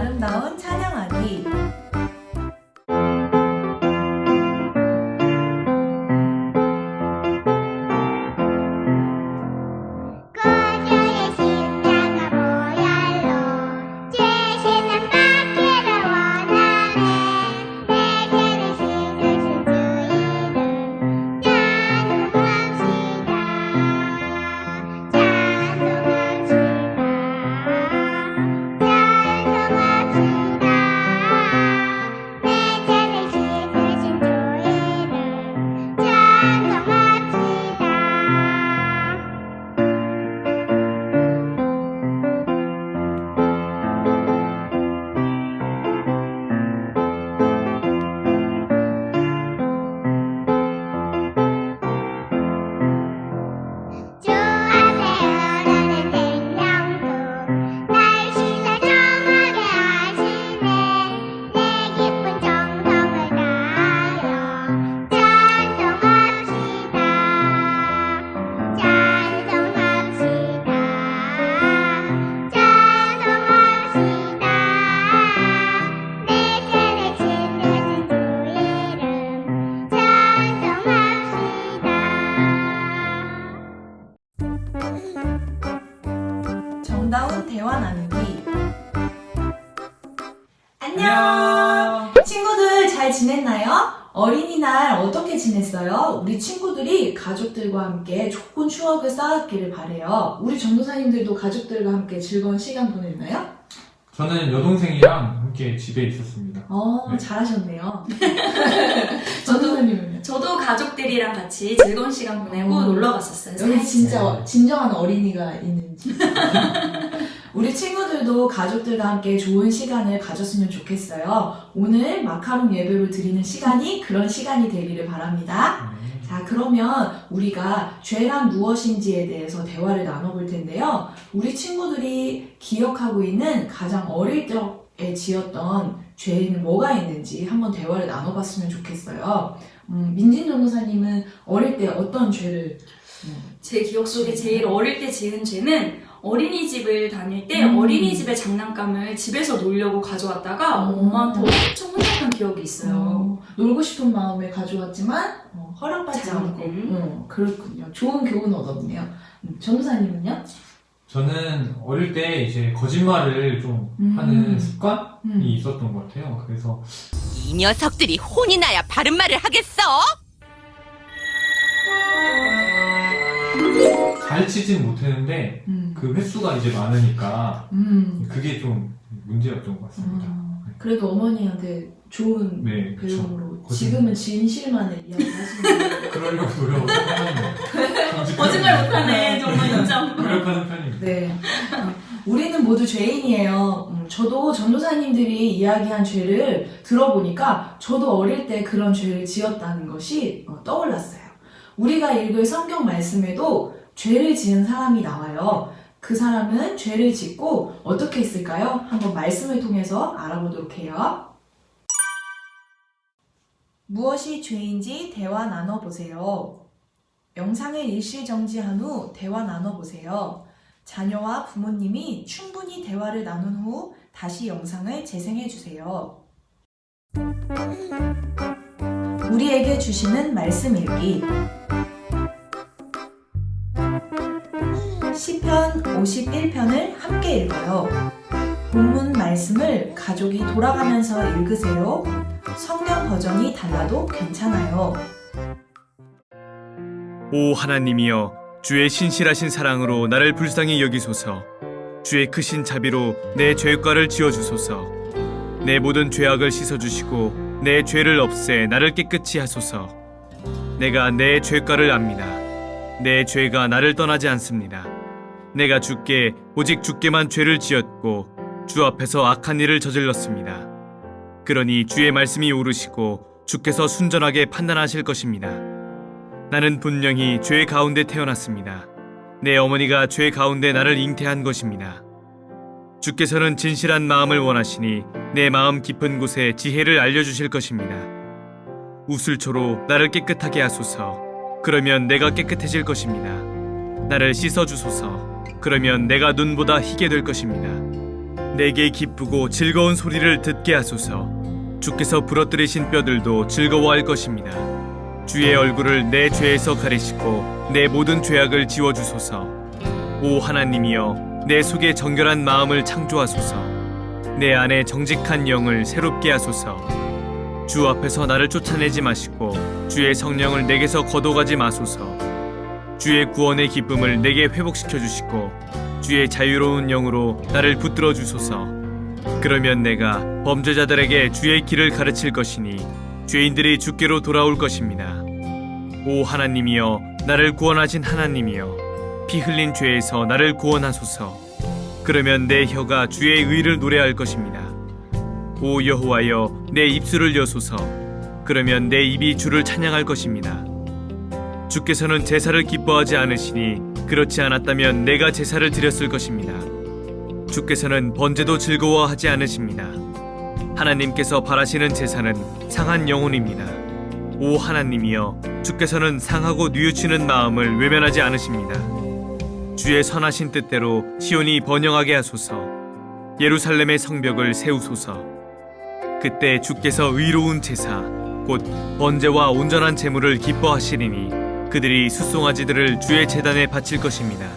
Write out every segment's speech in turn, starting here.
아름다운 찬양하기. 구주의 십자가 보혈로 죄시는 받기를 원하네. 내게는 씻으신 주 이름 찬송합시다. 내 죄를 씻으신 주 이름 찬송합시다. 주 앞에 흐르는 생명수 날 씻어 정하게 하시네. 내 깊은 정성을 다하여 찬송합시다. 찬송합시다. 찬송합시다. 내 죄를 씻으신 주 이름 찬송합시다. 정다운 대화 나누기. 안녕. 안녕. 친구들 잘 지냈나요? 어린이날 어떻게 지냈어요? 우리 친구들이 가족들과 함께 좋은 추억을 쌓았기를 바래요. 우리 전도사님들도 가족들과 함께 즐거운 시간 보냈나요? 저는 여동생이랑 함께 집에 있었습니다. 네. 잘하셨네요. 전도사님은요? 저도 가족들이랑 같이 즐거운 시간 보내고 놀러 갔었어요. 여기 사실. 진짜 진정한 어린이가 있는 집. 우리 친구들도 가족들과 함께 좋은 시간을 가졌으면 좋겠어요. 오늘 마카롱 예배로 드리는 시간이 그런 시간이 되기를 바랍니다. 자, 그러면 우리가 죄란 무엇인지에 대해서 대화를 나눠볼 텐데요. 우리 친구들이 기억하고 있는 가장 어릴 적에 지었던 죄는 뭐가 있는지 한번 대화를 나눠봤으면 좋겠어요. 민진 전도사님은 어릴 때 어떤 죄를 제 기억 속에 제일 어릴 때 지은 죄는 어린이집을 다닐 때 어린이집의 장난감을 집에서 놀려고 가져왔다가 엄마한테 엄청 혼났던 기억이 있어요. 놀고 싶은 마음에 가져왔지만 허락받지 잘 않고 안 그렇군요. 좋은 교훈 얻었네요. 전도사님은요? 저는 어릴 때 이제 거짓말을 좀 하는 습관이 있었던 것 같아요. 그래서 이 녀석들이 혼이 나야 바른 말을 하겠어? 잘 치진 못했는데 그 횟수가 이제 많으니까 그게 좀 문제였던 것 같습니다. 그래도 어머니한테 좋은 네, 그쵸. 배움으로 거짓말. 지금은 진실만을 이야기하시는 거예요. 그러려고 노력을 하는데 거짓말 못하네. 정말 인정. 노력하는 편입니다. 네. 우리는 모두 죄인이에요. 저도 전도사님들이 이야기한 죄를 들어보니까 저도 어릴 때 그런 죄를 지었다는 것이 떠올랐어요. 우리가 읽을 성경 말씀에도 죄를 지은 사람이 나와요. 그 사람은 죄를 짓고 어떻게 했을까요? 한번 말씀을 통해서 알아보도록 해요. 무엇이 죄인지 대화 나눠보세요. 영상을 일시 정지한 후 대화 나눠보세요. 자녀와 부모님이 충분히 대화를 나눈 후 다시 영상을 재생해주세요. 우리에게 주시는 말씀 읽기. 시편 51편을 함께 읽어요. 본문 말씀을 가족이 돌아가면서 읽으세요. 성경 버전이 달라도 괜찮아요. 오 하나님이여, 주의 신실하신 사랑으로 나를 불쌍히 여기소서. 주의 크신 자비로 내 죄과를 지어주소서. 내 모든 죄악을 씻어주시고 내 죄를 없애 나를 깨끗이 하소서. 내가 내 죄과를 압니다. 내 죄가 나를 떠나지 않습니다. 내가 주께 오직 주께만 죄를 지었고 주 앞에서 악한 일을 저질렀습니다. 그러니 주의 말씀이 오르시고 주께서 순전하게 판단하실 것입니다. 나는 분명히 죄 가운데 태어났습니다. 내 어머니가 죄 가운데 나를 잉태한 것입니다. 주께서는 진실한 마음을 원하시니 내 마음 깊은 곳에 지혜를 알려주실 것입니다. 우슬초로 나를 깨끗하게 하소서. 그러면 내가 깨끗해질 것입니다. 나를 씻어주소서. 그러면 내가 눈보다 희게 될 것입니다. 내게 기쁘고 즐거운 소리를 듣게 하소서. 주께서 부러뜨리신 뼈들도 즐거워할 것입니다. 주의 얼굴을 내 죄에서 가리시고 내 모든 죄악을 지워주소서. 오 하나님이여, 내 속에 정결한 마음을 창조하소서. 내 안에 정직한 영을 새롭게 하소서. 주 앞에서 나를 쫓아내지 마시고 주의 성령을 내게서 거둬가지 마소서. 주의 구원의 기쁨을 내게 회복시켜 주시고 주의 자유로운 영으로 나를 붙들어 주소서. 그러면 내가 범죄자들에게 주의 길을 가르칠 것이니 죄인들이 주께로 돌아올 것입니다. 오 하나님이여, 나를 구원하신 하나님이여, 피 흘린 죄에서 나를 구원하소서. 그러면 내 혀가 주의 의를 노래할 것입니다. 오 여호와여, 내 입술을 여소서. 그러면 내 입이 주를 찬양할 것입니다. 주께서는 제사를 기뻐하지 않으시니 그렇지 않았다면 내가 제사를 드렸을 것입니다. 주께서는 번제도 즐거워하지 않으십니다. 하나님께서 바라시는 제사는 상한 영혼입니다. 오 하나님이여, 주께서는 상하고 뉘우치는 마음을 외면하지 않으십니다. 주의 선하신 뜻대로 시온이 번영하게 하소서. 예루살렘의 성벽을 세우소서. 그때 주께서 의로운 제사, 곧 번제와 온전한 제물을 기뻐하시리니 그들이 숫송아지들을 주의 제단에 바칠 것입니다.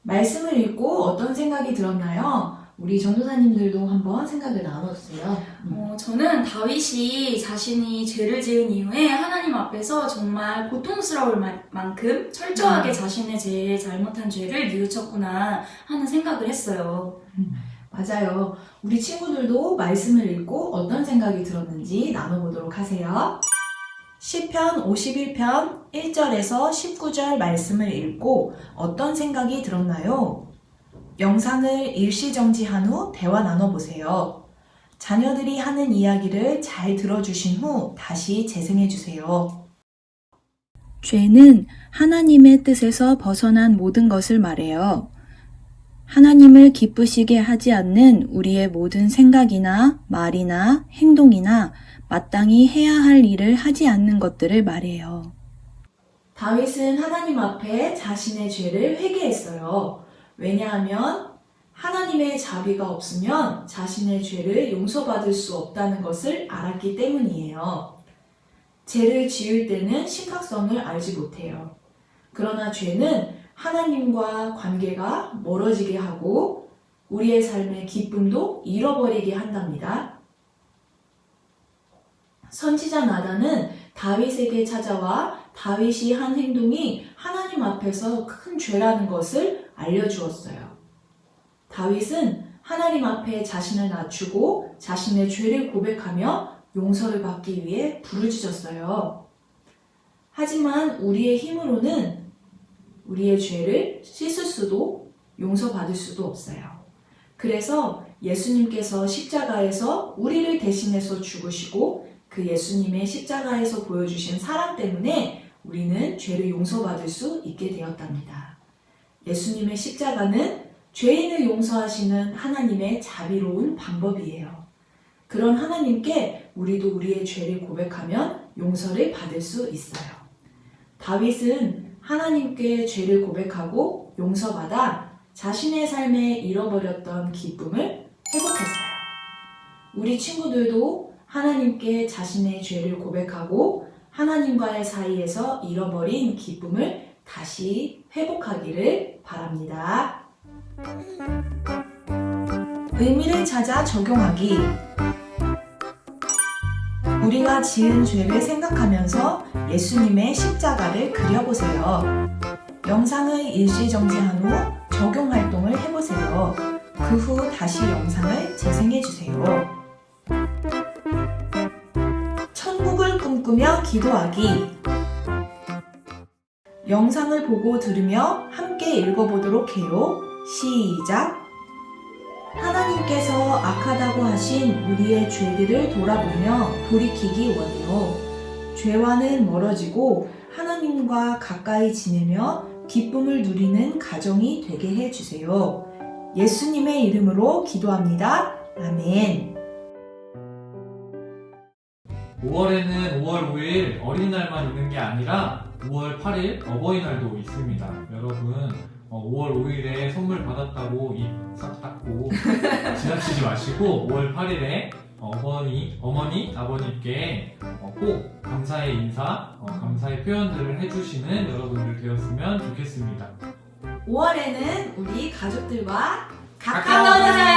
말씀을 읽고 어떤 생각이 들었나요? 우리 전도사님들도 한번 생각을 나눠주세요. 저는 다윗이 자신이 죄를 지은 이후에 하나님 앞에서 정말 고통스러울 만큼 철저하게 자신의 잘못한 죄를 뉘우쳤구나 하는 생각을 했어요. 맞아요. 우리 친구들도 말씀을 읽고 어떤 생각이 들었는지 나눠보도록 하세요. 시편 51편 1절에서 19절 말씀을 읽고 어떤 생각이 들었나요? 영상을 일시정지한 후 대화 나눠보세요. 자녀들이 하는 이야기를 잘 들어주신 후 다시 재생해주세요. 죄는 하나님의 뜻에서 벗어난 모든 것을 말해요. 하나님을 기쁘시게 하지 않는 우리의 모든 생각이나 말이나 행동이나 마땅히 해야 할 일을 하지 않는 것들을 말해요. 다윗은 하나님 앞에 자신의 죄를 회개했어요. 왜냐하면 하나님의 자비가 없으면 자신의 죄를 용서받을 수 없다는 것을 알았기 때문이에요. 죄를 지을 때는 심각성을 알지 못해요. 그러나 죄는 하나님과 관계가 멀어지게 하고 우리의 삶의 기쁨도 잃어버리게 한답니다. 선지자 나단은 다윗에게 찾아와 다윗이 한 행동이 하나님 앞에서 큰 죄라는 것을 알려주었어요. 다윗은 하나님 앞에 자신을 낮추고 자신의 죄를 고백하며 용서를 받기 위해 부르짖었어요. 하지만 우리의 힘으로는 우리의 죄를 씻을 수도 용서받을 수도 없어요. 그래서 예수님께서 십자가에서 우리를 대신해서 죽으시고 그 예수님의 십자가에서 보여주신 사랑 때문에 우리는 죄를 용서받을 수 있게 되었답니다. 예수님의 십자가는 죄인을 용서하시는 하나님의 자비로운 방법이에요. 그런 하나님께 우리도 우리의 죄를 고백하면 용서를 받을 수 있어요. 다윗은 하나님께 죄를 고백하고 용서받아 자신의 삶에 잃어버렸던 기쁨을 회복했어요. 우리 친구들도 하나님께 자신의 죄를 고백하고 하나님과의 사이에서 잃어버린 기쁨을 다시 회복하기를 바랍니다. 의미를 찾아 적용하기. 우리가 지은 죄를 생각하면서 예수님의 십자가를 그려보세요. 영상을 일시정지한 후 적용 활동을 해보세요. 그 후 다시 영상을 재생해주세요. 천국을 꿈꾸며 기도하기. 영상을 보고 들으며 함께 읽어보도록 해요. 시작! 하나님께서 악하다고 하신 우리의 죄들을 돌아보며 돌이키기 원해요. 죄와는 멀어지고 하나님과 가까이 지내며 기쁨을 누리는 가정이 되게 해주세요. 예수님의 이름으로 기도합니다. 아멘. 5월에는 5월 5일 어린이날만 있는 게 아니라 5월 8일 어버이날도 있습니다. 여러분 5월 5일에 선물 받았다고 입 싹 닫고 지나치지 마시고 5월 8일에 어머니, 아버님께 꼭 감사의 인사, 감사의 표현들을 해주시는 여러분들 되었으면 좋겠습니다. 5월에는 우리 가족들과 가까워져요.